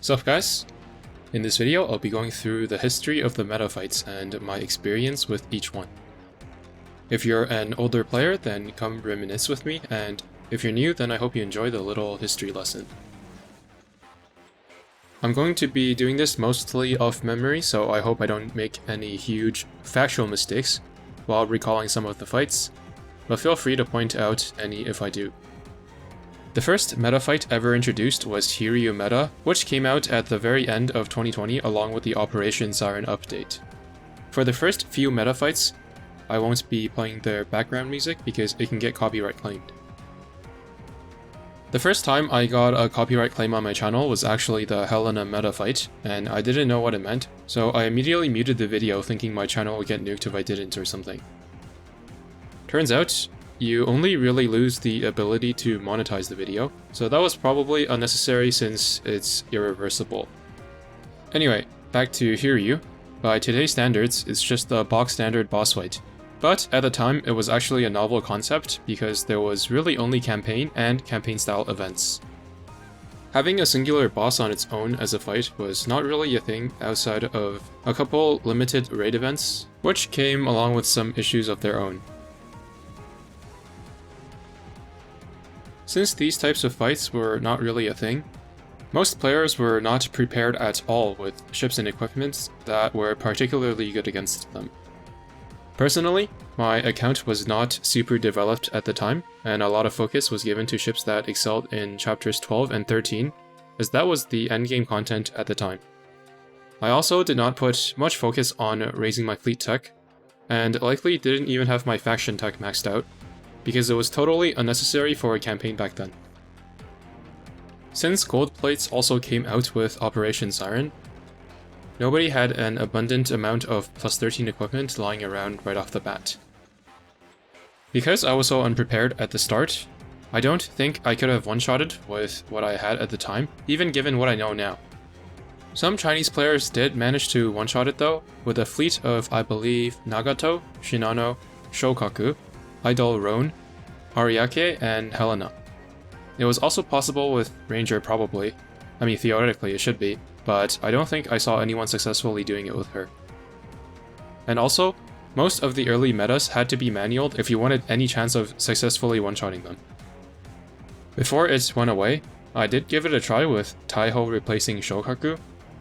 Sup guys? In this video I'll be going through the history of the meta fights and my experience with each one. If you're an older player, then come reminisce with me, and if you're new, then I hope you enjoy the little history lesson. I'm going to be doing this mostly off memory, so I hope I don't make any huge factual mistakes while recalling some of the fights, but feel free to point out any if I do. The first meta fight ever introduced was Hiryu meta, which came out at the very end of 2020 along with the Operation Siren update. For the first few meta fights, I won't be playing their background music because it can get copyright claimed. The first time I got a copyright claim on my channel was actually the Helena meta fight, and I didn't know what it meant, so I immediately muted the video thinking my channel would get nuked if I didn't or something. Turns out, you only really lose the ability to monetize the video, so that was probably unnecessary since it's irreversible. Anyway, back to Hiryu. By today's standards, it's just a box standard boss fight. But at the time, it was actually a novel concept because there was really only campaign and campaign style events. Having a singular boss on its own as a fight was not really a thing outside of a couple limited raid events, which came along with some issues of their own. Since these types of fights were not really a thing, most players were not prepared at all with ships and equipments that were particularly good against them. Personally, my account was not super developed at the time, and a lot of focus was given to ships that excelled in chapters 12 and 13, as that was the endgame content at the time. I also did not put much focus on raising my fleet tech, and likely didn't even have my faction tech maxed out, because it was totally unnecessary for a campaign back then. Since gold plates also came out with Operation Siren, nobody had an abundant amount of plus 13 equipment lying around right off the bat. Because I was so unprepared at the start, I don't think I could have one-shotted with what I had at the time, even given what I know now. Some Chinese players did manage to one-shot it though, with a fleet of, I believe, Nagato, Shinano, Shokaku, Idol Roan, Ariake, and Helena. It was also possible with Ranger probably. I mean, theoretically it should be, but I don't think I saw anyone successfully doing it with her. And also, most of the early metas had to be manualed if you wanted any chance of successfully one-shotting them. Before it went away, I did give it a try with Taiho replacing Shokaku,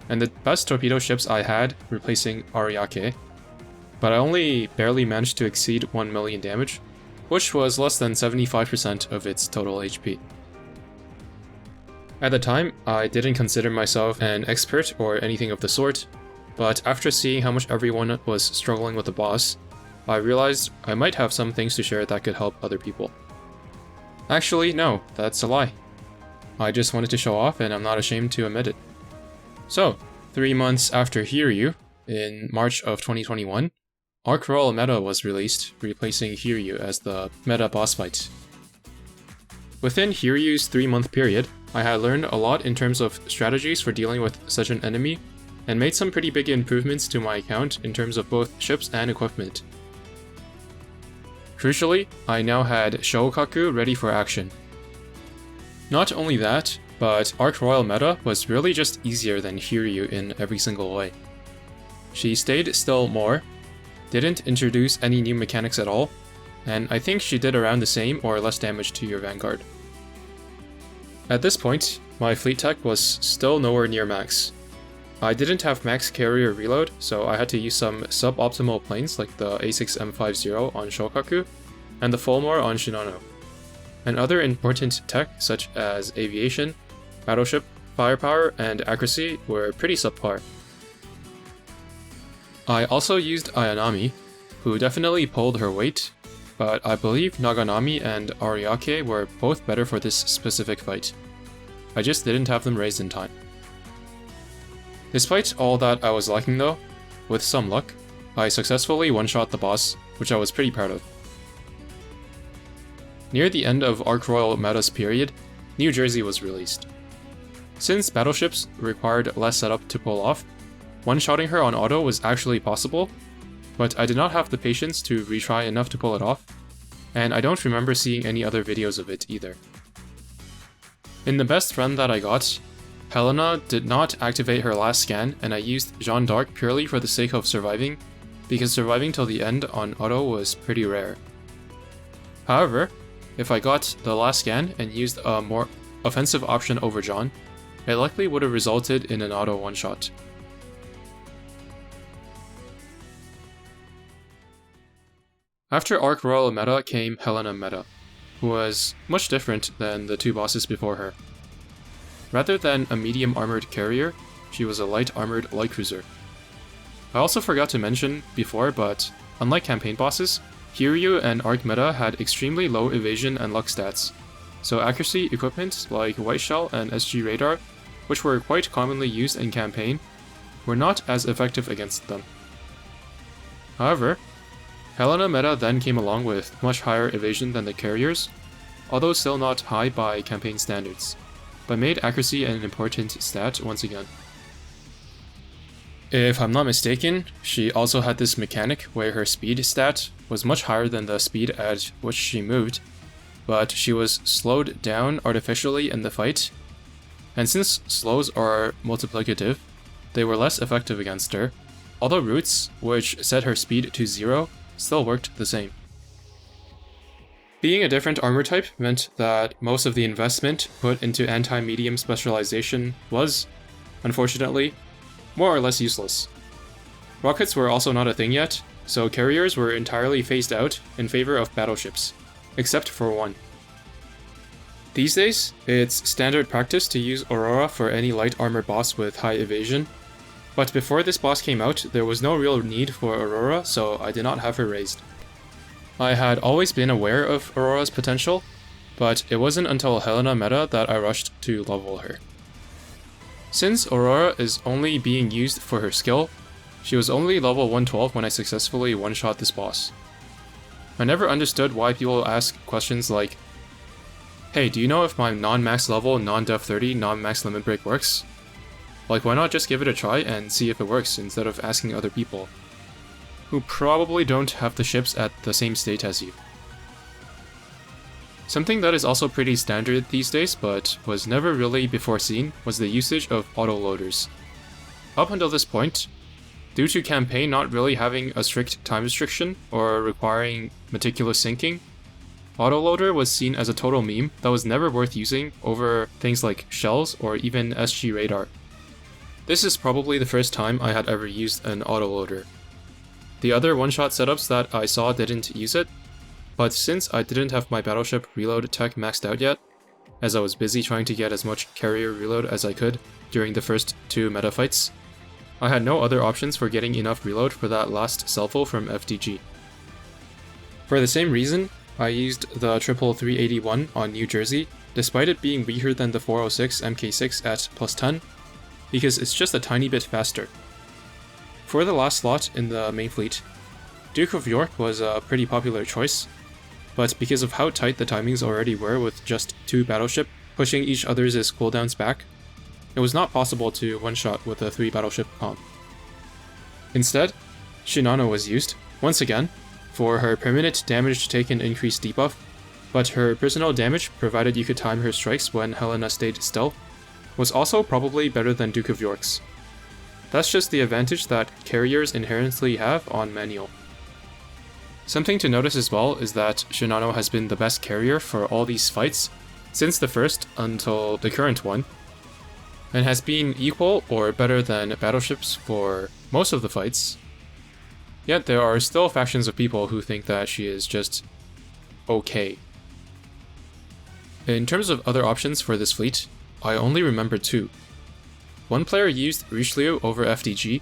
and the best torpedo ships I had replacing Ariake, but I only barely managed to exceed 1 million damage, which was less than 75% of its total HP. At the time, I didn't consider myself an expert or anything of the sort, but after seeing how much everyone was struggling with the boss, I realized I might have some things to share that could help other people. Actually, no, that's a lie. I just wanted to show off and I'm not ashamed to admit it. So, 3 months after Hiryu, in March of 2021, Arc Royal Meta was released, replacing Hiryu as the meta boss fight. Within Hiryu's 3-month period, I had learned a lot in terms of strategies for dealing with such an enemy, and made some pretty big improvements to my account in terms of both ships and equipment. Crucially, I now had Shokaku ready for action. Not only that, but Arc Royal Meta was really just easier than Hiryu in every single way. She stayed still more, didn't introduce any new mechanics at all, and I think she did around the same or less damage to your vanguard. At this point, my fleet tech was still nowhere near max. I didn't have max carrier reload, so I had to use some suboptimal planes like the A6M50 on Shokaku and the Fulmore on Shinano. And other important tech such as aviation, battleship, firepower, and accuracy were pretty subpar. I also used Ayanami, who definitely pulled her weight, but I believe Naganami and Ariake were both better for this specific fight. I just didn't have them raised in time. Despite all that I was lacking though, with some luck, I successfully one-shot the boss, which I was pretty proud of. Near the end of Arc Royal Meta's period, New Jersey was released. Since battleships required less setup to pull off, one-shotting her on auto was actually possible, but I did not have the patience to retry enough to pull it off, and I don't remember seeing any other videos of it either. In the best run that I got, Helena did not activate her last scan, and I used Jeanne d'Arc purely for the sake of surviving, because surviving till the end on auto was pretty rare. However, if I got the last scan and used a more offensive option over Jeanne, it likely would have resulted in an auto one-shot. After Arc Royal meta came Helena meta, who was much different than the two bosses before her. Rather than a medium armored carrier, she was a light armored light cruiser. I also forgot to mention before, but unlike campaign bosses, Hiryu and Arc meta had extremely low evasion and luck stats, so accuracy equipment like White Shell and SG Radar, which were quite commonly used in campaign, were not as effective against them. However, Helena meta then came along with much higher evasion than the carriers, although still not high by campaign standards, but made accuracy an important stat once again. If I'm not mistaken, she also had this mechanic where her speed stat was much higher than the speed at which she moved, but she was slowed down artificially in the fight, and since slows are multiplicative, they were less effective against her, although roots, which set her speed to 0, still worked the same. Being a different armor type meant that most of the investment put into anti-medium specialization was, unfortunately, more or less useless. Rockets were also not a thing yet, so carriers were entirely phased out in favor of battleships, except for one. These days, it's standard practice to use Aurora for any light armor boss with high evasion, but before this boss came out, there was no real need for Aurora, so I did not have her raised. I had always been aware of Aurora's potential, but it wasn't until Helena meta that I rushed to level her. Since Aurora is only being used for her skill, she was only level 112 when I successfully one-shot this boss. I never understood why people ask questions like, "Hey, do you know if my non-max level, non-def 30, non-max limit break works?" Like, why not just give it a try and see if it works instead of asking other people, who probably don't have the ships at the same state as you. Something that is also pretty standard these days, but was never really before seen, was the usage of autoloaders. Up until this point, due to campaign not really having a strict time restriction or requiring meticulous syncing, autoloader was seen as a total meme that was never worth using over things like shells or even SG Radar. This is probably the first time I had ever used an autoloader. The other one-shot setups that I saw didn't use it, but since I didn't have my battleship reload tech maxed out yet, as I was busy trying to get as much carrier reload as I could during the first two meta fights, I had no other options for getting enough reload for that last selfo from FDG. For the same reason, I used the triple 381 on New Jersey, despite it being weaker than the 406 MK6 at plus 10, because it's just a tiny bit faster. For the last slot in the main fleet, Duke of York was a pretty popular choice, but because of how tight the timings already were with just two battleship pushing each other's cooldowns back, it was not possible to one-shot with a 3 battleship comp. Instead, Shinano was used, once again, for her permanent damage taken increased debuff, but her personal damage, provided you could time her strikes when Helena stayed still, was also probably better than Duke of York's. That's just the advantage that carriers inherently have on manual. Something to notice as well is that Shinano has been the best carrier for all these fights since the first until the current one, and has been equal or better than battleships for most of the fights. Yet there are still factions of people who think that she is just okay. In terms of other options for this fleet, I only remember two. One player used Richelieu over FDG,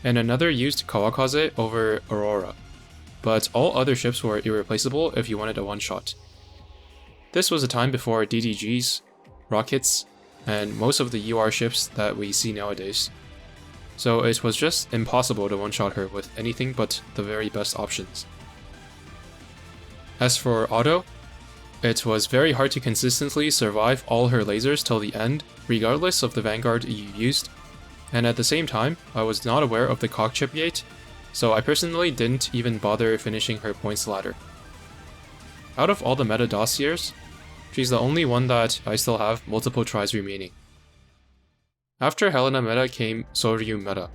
and another used Kawakaze over Aurora, but all other ships were irreplaceable if you wanted a one-shot. This was a time before DDGs, rockets, and most of the UR ships that we see nowadays, so it was just impossible to one-shot her with anything but the very best options. As for auto, it was very hard to consistently survive all her lasers till the end, regardless of the vanguard you used, and at the same time, I was not aware of the cockchip gate, so I personally didn't even bother finishing her points ladder. Out of all the meta dossiers, she's the only one that I still have multiple tries remaining. After Helena meta came Soryu meta,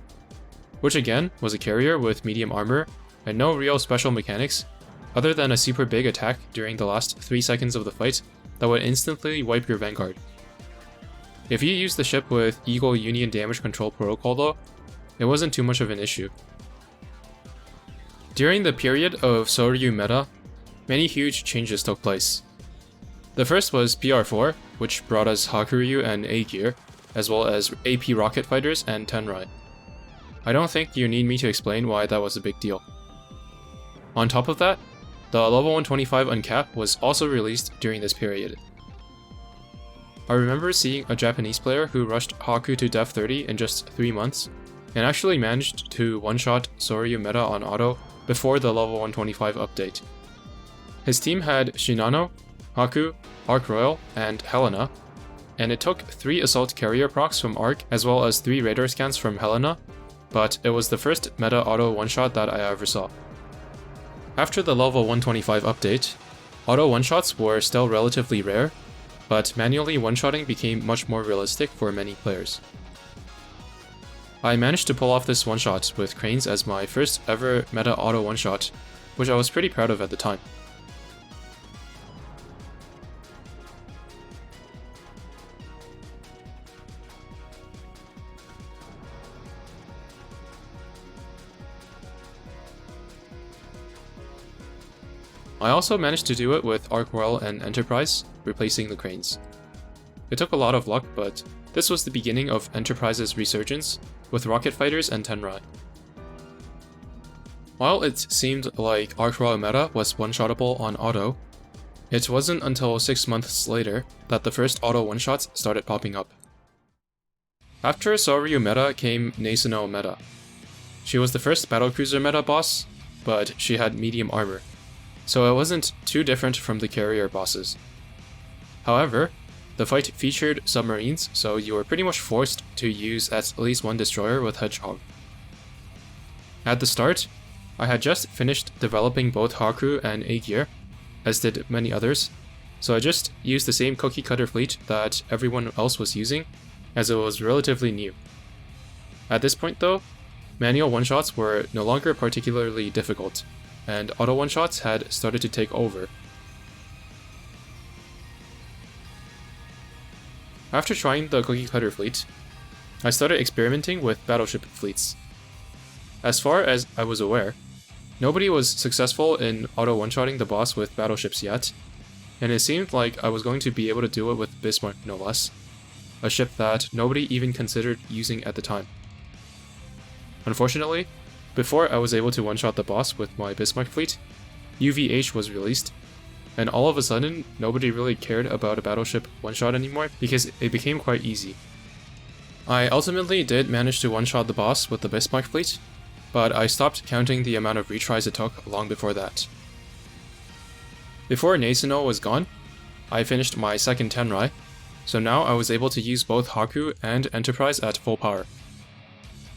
which again was a carrier with medium armor and no real special mechanics other than a super big attack during the last 3 seconds of the fight that would instantly wipe your vanguard. If you used the ship with Eagle Union damage control protocol though, it wasn't too much of an issue. During the period of Soryu meta, many huge changes took place. The first was PR4, which brought us Hakuryu and A-Gear, as well as AP rocket fighters and Tenrai. I don't think you need me to explain why that was a big deal. On top of that, the level 125 uncap was also released during this period. I remember seeing a Japanese player who rushed Haku to Dev 30 in just 3 months, and actually managed to one-shot Soryu meta on auto before the level 125 update. His team had Shinano, Haku, Arc Royal, and Helena, and it took 3 assault carrier procs from Arc as well as 3 radar scans from Helena, but it was the first meta auto one-shot that I ever saw. After the level 125 update, auto one-shots were still relatively rare, but manually one-shotting became much more realistic for many players. I managed to pull off this one-shot with Cranes as my first ever meta auto one-shot, which I was pretty proud of at the time. I also managed to do it with Arc Royal and Enterprise, replacing the Cranes. It took a lot of luck, but this was the beginning of Enterprise's resurgence, with rocket fighters and Tenrai. While it seemed like Arc Royal meta was one-shottable on auto, it wasn't until 6 months later that the first auto one-shots started popping up. After Soryu meta came Nesuno meta. She was the first battlecruiser meta boss, but she had medium armor, so it wasn't too different from the carrier bosses. However, the fight featured submarines, so you were pretty much forced to use at least one destroyer with Hedgehog. At the start, I had just finished developing both Haku and A-Gear, as did many others, so I just used the same cookie cutter fleet that everyone else was using, as it was relatively new. At this point though, manual one-shots were no longer particularly difficult, and auto one-shots had started to take over. After trying the cookie cutter fleet, I started experimenting with battleship fleets. As far as I was aware, nobody was successful in auto one-shotting the boss with battleships yet, and it seemed like I was going to be able to do it with Bismarck no less, a ship that nobody even considered using at the time. Unfortunately, before I was able to one-shot the boss with my Bismarck fleet, UVH was released, and all of a sudden, nobody really cared about a battleship one-shot anymore because it became quite easy. I ultimately did manage to one-shot the boss with the Bismarck fleet, but I stopped counting the amount of retries it took long before that. Before Nesuno was gone, I finished my second Tenrai, so now I was able to use both Haku and Enterprise at full power.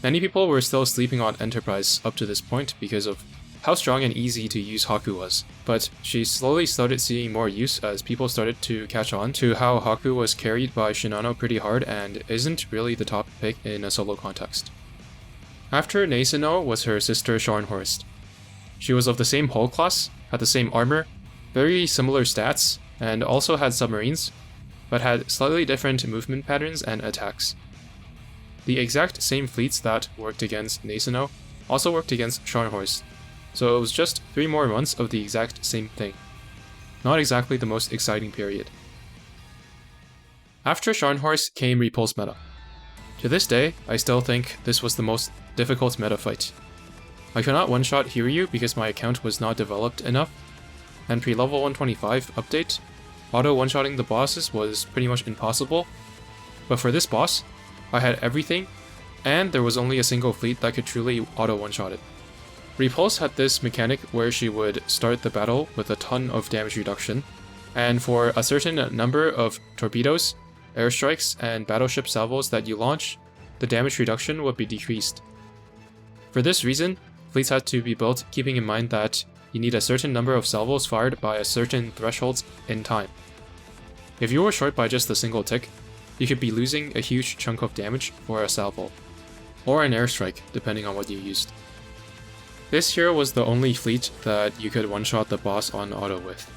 Many people were still sleeping on Enterprise up to this point because of how strong and easy to use Haku was, but she slowly started seeing more use as people started to catch on to how Haku was carried by Shinano pretty hard and isn't really the top pick in a solo context. After Nesuno was her sister Scharnhorst. She was of the same hull class, had the same armor, very similar stats, and also had submarines, but had slightly different movement patterns and attacks. The exact same fleets that worked against Nesuno also worked against Scharnhorst, so it was just 3 more months of the exact same thing. Not exactly the most exciting period. After Scharnhorst came Repulse meta. To this day, I still think this was the most difficult meta fight. I could not one-shot Hiryu because my account was not developed enough, and pre-level 125 update, auto one-shotting the bosses was pretty much impossible, but for this boss, I had everything, and there was only a single fleet that could truly auto one-shot it. Repulse had this mechanic where she would start the battle with a ton of damage reduction, and for a certain number of torpedoes, airstrikes, and battleship salvos that you launch, the damage reduction would be decreased. For this reason, fleets had to be built keeping in mind that you need a certain number of salvos fired by a certain threshold in time. If you were short by just a single tick, you could be losing a huge chunk of damage for a salvo, or an airstrike, depending on what you used. This hero was the only fleet that you could one-shot the boss on auto with.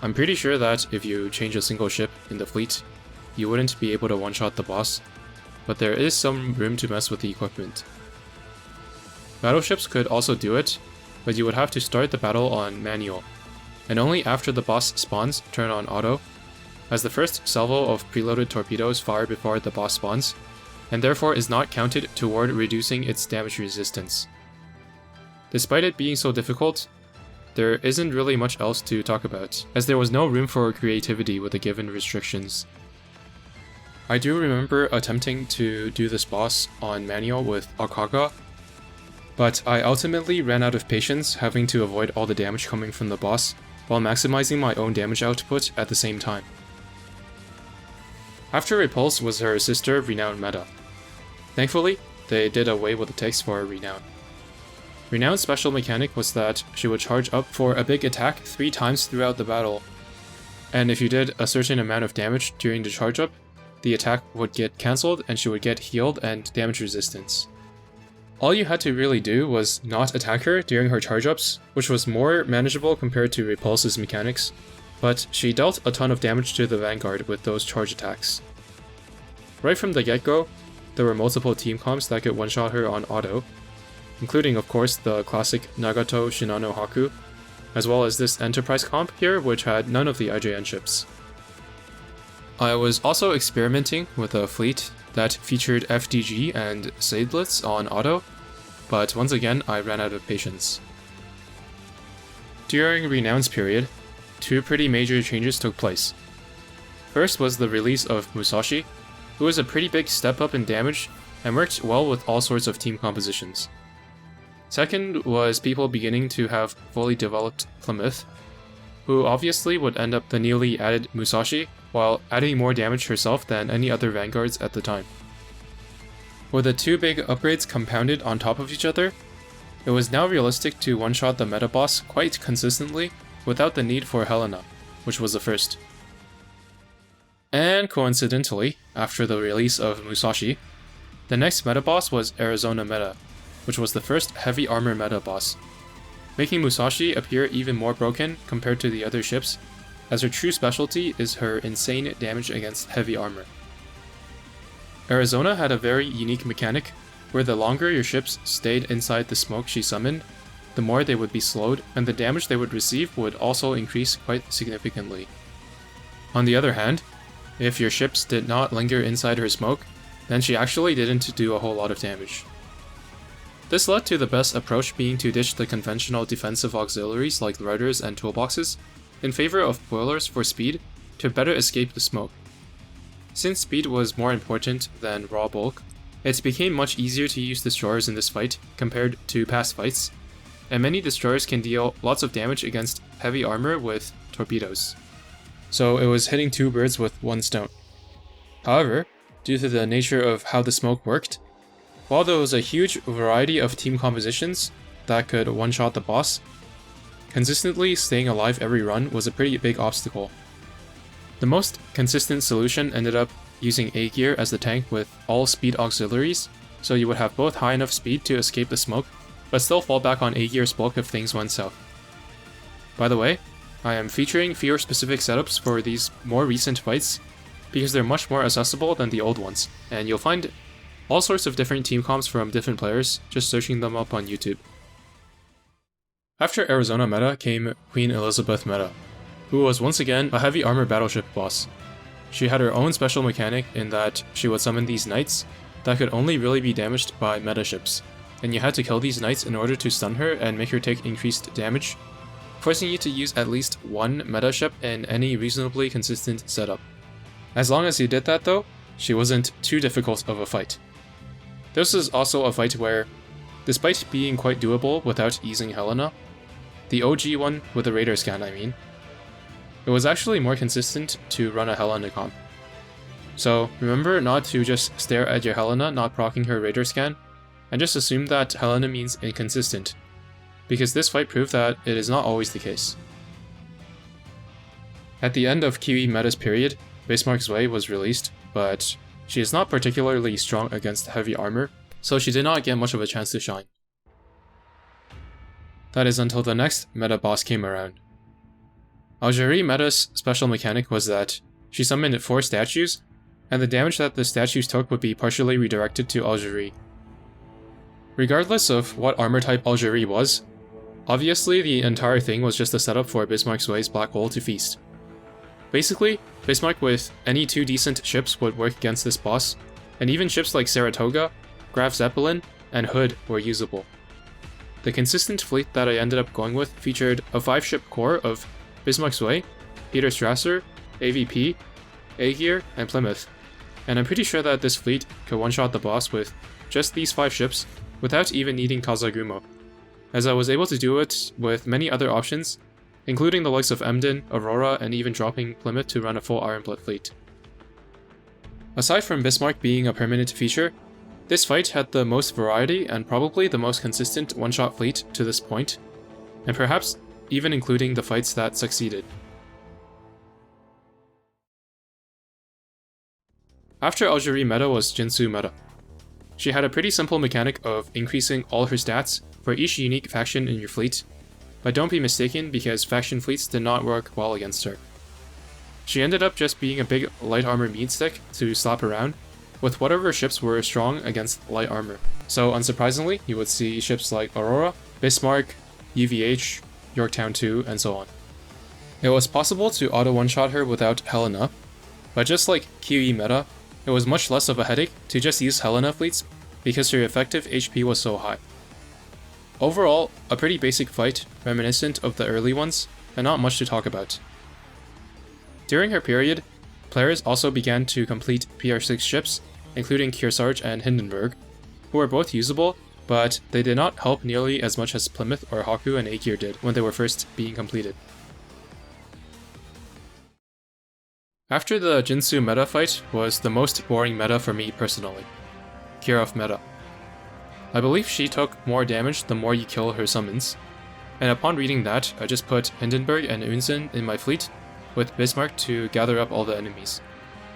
I'm pretty sure that if you change a single ship in the fleet, you wouldn't be able to one-shot the boss, but there is some room to mess with the equipment. Battleships could also do it, but you would have to start the battle on manual, and only after the boss spawns turn on auto, as the first salvo of preloaded torpedoes fire before the boss spawns, and therefore is not counted toward reducing its damage resistance. Despite it being so difficult, there isn't really much else to talk about, as there was no room for creativity with the given restrictions. I do remember attempting to do this boss on manual with Akaga, but I ultimately ran out of patience having to avoid all the damage coming from the boss while maximizing my own damage output at the same time. After Repulse was her sister Renown meta. Thankfully, they did away with the text for Renown. Renown's special mechanic was that she would charge up for a big attack 3 times throughout the battle, and if you did a certain amount of damage during the charge up, the attack would get cancelled and she would get healed and damage resistance. All you had to really do was not attack her during her charge ups, which was more manageable compared to Repulse's mechanics, but she dealt a ton of damage to the Vanguard with those charge attacks. Right from the get-go, there were multiple team comps that could one-shot her on auto, including of course the classic Nagato Shinano Haku, as well as this Enterprise comp here which had none of the IJN ships. I was also experimenting with a fleet that featured FDG and Seidlitz on auto, but once again I ran out of patience. During Renown's period, 2 pretty major changes took place. First was the release of Musashi, who was a pretty big step up in damage and worked well with all sorts of team compositions. Second was people beginning to have fully developed Plymouth, who obviously would end up the newly added Musashi, while adding more damage herself than any other vanguards at the time. With the 2 big upgrades compounded on top of each other, it was now realistic to one-shot the meta boss quite consistently without the need for Helena, which was the first. And coincidentally, after the release of Musashi, the next meta boss was Arizona Meta, which was the first heavy armor meta boss, making Musashi appear even more broken compared to the other ships, as her true specialty is her insane damage against heavy armor. Arizona had a very unique mechanic, where the longer your ships stayed inside the smoke she summoned, the more they would be slowed, and the damage they would receive would also increase quite significantly. On the other hand, if your ships did not linger inside her smoke, then she actually didn't do a whole lot of damage. This led to the best approach being to ditch the conventional defensive auxiliaries like rudders and toolboxes, in favor of boilers for speed to better escape the smoke. Since speed was more important than raw bulk, it became much easier to use destroyers in this fight compared to past fights, and many destroyers can deal lots of damage against heavy armor with torpedoes. So it was hitting 2 birds with 1 stone. However, due to the nature of how the smoke worked, while there was a huge variety of team compositions that could one-shot the boss, consistently staying alive every run was a pretty big obstacle. The most consistent solution ended up using A gear as the tank with all speed auxiliaries, so you would have both high enough speed to escape the smoke, but still fall back on A gear's bulk if things went south. By the way, I am featuring fewer specific setups for these more recent fights, because they're much more accessible than the old ones, and you'll find all sorts of different team comps from different players just searching them up on YouTube. After Arizona Meta came Queen Elizabeth Meta, who was once again a heavy armor battleship boss. She had her own special mechanic in that she would summon these knights that could only really be damaged by meta ships, and you had to kill these knights in order to stun her and make her take increased damage, forcing you to use at least 1 meta ship in any reasonably consistent setup. As long as you did that though, she wasn't too difficult of a fight. This is also a fight where, despite being quite doable without using Helena, the OG one with the radar scan I mean, it was actually more consistent to run a Helena comp. So remember not to just stare at your Helena not proccing her radar scan, and just assume that Helena means inconsistent, because this fight proved that it is not always the case. At the end of Kiwi Meta's period, Bismarck's Way was released, but she is not particularly strong against heavy armor, so she did not get much of a chance to shine. That is until the next meta boss came around. Azur meta's special mechanic was that she summoned 4 statues, and the damage that the statues took would be partially redirected to Azur. Regardless of what armor type Azur was, obviously the entire thing was just a setup for Bismarck Zwei's black hole to feast. Basically, Bismarck with any 2 decent ships would work against this boss, and even ships like Saratoga, Graf Zeppelin, and Hood were usable. The consistent fleet that I ended up going with featured a 5-ship core of Bismarck Zwei, Peter Strasser, AVP, Aegir, and Plymouth, and I'm pretty sure that this fleet could one-shot the boss with just these 5 ships without even needing Kazagumo, as I was able to do it with many other options, including the likes of Emden, Aurora, and even dropping Plymouth to run a full Ironblood fleet. Aside from Bismarck being a permanent feature, this fight had the most variety and probably the most consistent one-shot fleet to this point, and perhaps even including the fights that succeeded. After Azur meta was Jinsu meta. She had a pretty simple mechanic of increasing all her stats for each unique faction in your fleet, but don't be mistaken because faction fleets did not work well against her. She ended up just being a big light armor meat stick to slap around, with whatever ships were strong against light armor. So unsurprisingly, you would see ships like Aurora, Bismarck, UVH, Yorktown 2, and so on. It was possible to auto one-shot her without Helena, but just like QE meta, it was much less of a headache to just use Helena fleets because her effective HP was so high. Overall, a pretty basic fight, reminiscent of the early ones, and not much to talk about. During her period, players also began to complete PR6 ships, including Kearsarge and Hindenburg, who were both usable, but they did not help nearly as much as Plymouth or Haku and Aegir did when they were first being completed. After the Jinsu meta fight was the most boring meta for me personally, Kirov meta. I believe she took more damage the more you kill her summons, and upon reading that, I just put Hindenburg and Unzen in my fleet, with Bismarck to gather up all the enemies.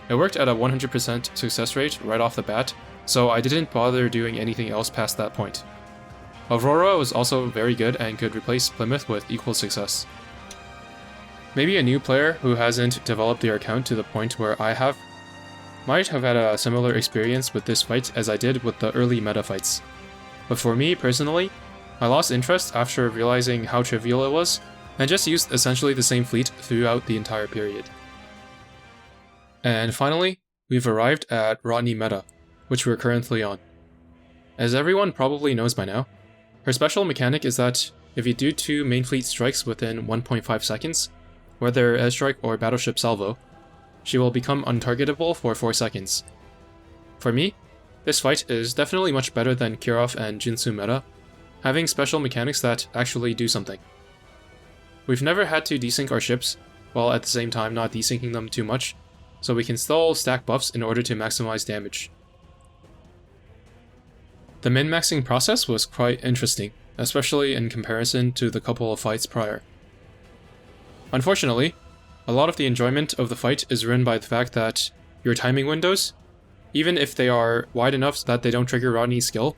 It worked at a 100% success rate right off the bat, so I didn't bother doing anything else past that point. Aurora was also very good and could replace Plymouth with equal success. Maybe a new player who hasn't developed their account to the point where I have might have had a similar experience with this fight as I did with the early meta fights. But for me personally, I lost interest after realizing how trivial it was, and just used essentially the same fleet throughout the entire period. And finally, we've arrived at Rodney meta, which we're currently on. As everyone probably knows by now, her special mechanic is that if you do 2 main fleet strikes within 1.5 seconds, whether airstrike or battleship salvo, she will become untargetable for 4 seconds. For me, this fight is definitely much better than Kirov and Jinsu meta, having special mechanics that actually do something. We've never had to desync our ships, while at the same time not desyncing them too much, so we can still stack buffs in order to maximize damage. The min-maxing process was quite interesting, especially in comparison to the couple of fights prior. Unfortunately, a lot of the enjoyment of the fight is ruined by the fact that your timing windows, even if they are wide enough that they don't trigger Rodney's skill,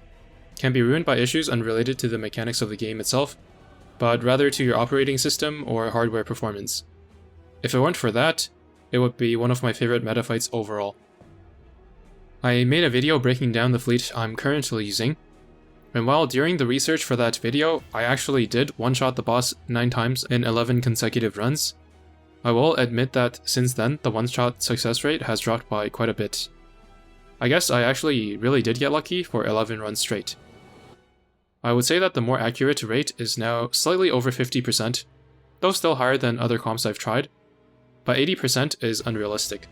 can be ruined by issues unrelated to the mechanics of the game itself, but rather to your operating system or hardware performance. If it weren't for that, it would be one of my favorite meta fights overall. I made a video breaking down the fleet I'm currently using, and while during the research for that video I actually did one-shot the boss 9 times in 11 consecutive runs, I will admit that since then the one-shot success rate has dropped by quite a bit. I guess I actually really did get lucky for 11 runs straight. I would say that the more accurate rate is now slightly over 50%, though still higher than other comps I've tried, but 80% is unrealistic.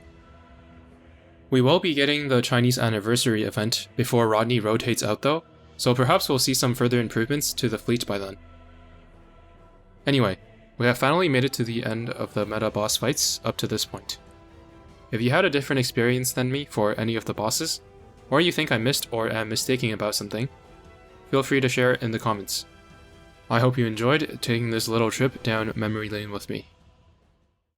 We will be getting the Chinese anniversary event before Rodney rotates out though, so perhaps we'll see some further improvements to the fleet by then. Anyway, we have finally made it to the end of the meta boss fights up to this point. If you had a different experience than me for any of the bosses, or you think I missed or am mistaking about something, feel free to share it in the comments. I hope you enjoyed taking this little trip down memory lane with me.